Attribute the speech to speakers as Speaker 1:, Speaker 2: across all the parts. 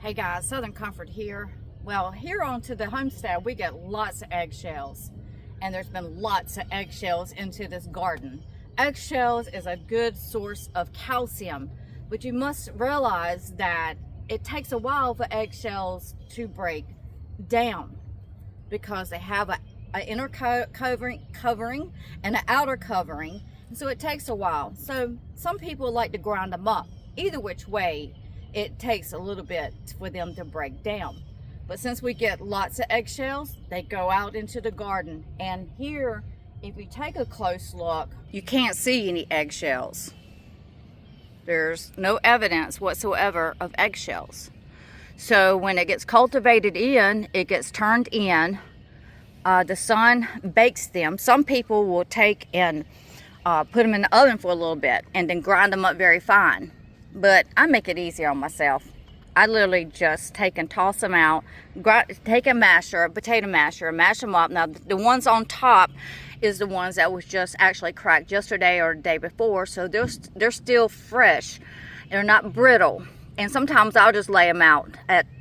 Speaker 1: Hey guys, Southern Comfort here. Well, here onto the homestead, we get lots of eggshells. And there's been lots of eggshells into this garden. Eggshells is a good source of calcium, but you must realize that it takes a while for eggshells to break down because they have an inner covering and an outer covering. And so it takes a while. So some people like to grind them up. Either which way, it takes a little bit for them to break down. But since we get lots of eggshells, they go out into the garden. And here, if you take a close look, you can't see any eggshells. There's no evidence whatsoever of eggshells. So when it gets cultivated in, it gets turned in. The sun bakes them. Some people will take and put them in the oven for a little bit and then grind them up very fine. But I make it easy on myself. I literally just take and toss them out, take a masher, a potato masher, mash them up. Now the ones on top is the ones that was just actually cracked yesterday or the day before, so they're still fresh. They're not brittle. And sometimes I'll just lay them out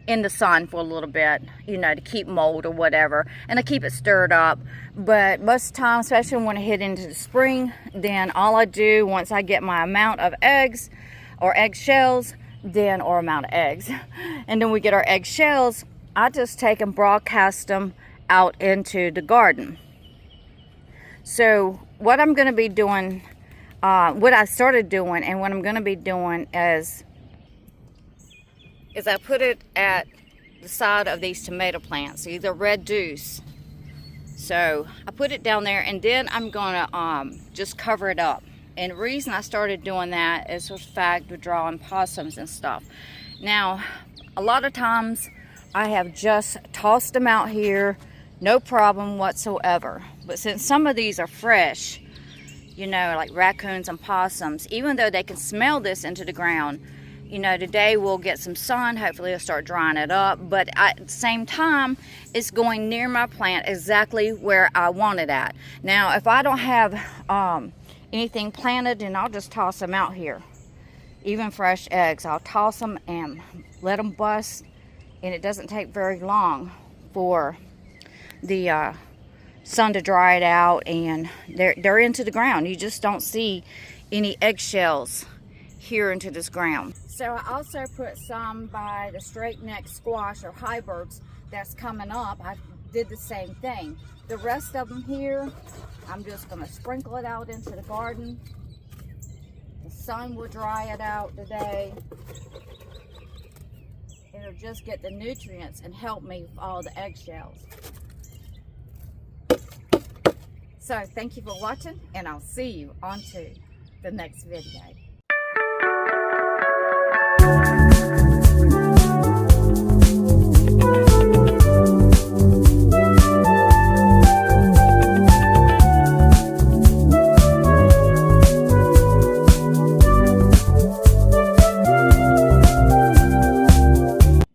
Speaker 1: in the sun for a little bit, you know, to keep mold or whatever, and I keep it stirred up. But most of the time, especially when I hit into the spring, then all I do once I get my amount of eggs or eggshells, or amount of eggs, and then we get our eggshells, I just take and broadcast them out into the garden. So what I'm going to be doing, what I started doing and what I'm going to be doing is I put it at the side of these tomato plants, either red deuce. So I put it down there, and then I'm going to just cover it up. And the reason I started doing that is the fact of drawing possums and stuff. Now, a lot of times I have just tossed them out here, no problem whatsoever. But since some of these are fresh, you know, like raccoons and possums, even though they can smell this into the ground, you know, today we'll get some sun, hopefully it'll start drying it up, but at the same time, it's going near my plant exactly where I want it at. Now, if I don't have anything planted, and I'll just toss them out here. Even fresh eggs, I'll toss them and let them bust, and it doesn't take very long for the sun to dry it out, and they're into the ground. You just don't see any eggshells here into this ground. So I also put some by the straight neck squash or hybrids that's coming up. I did the same thing. The rest of them here, I'm just going to sprinkle it out into the garden. The sun will dry it out today. It'll just get the nutrients and help me with all the eggshells. So thank you for watching, and I'll see you on to the next video.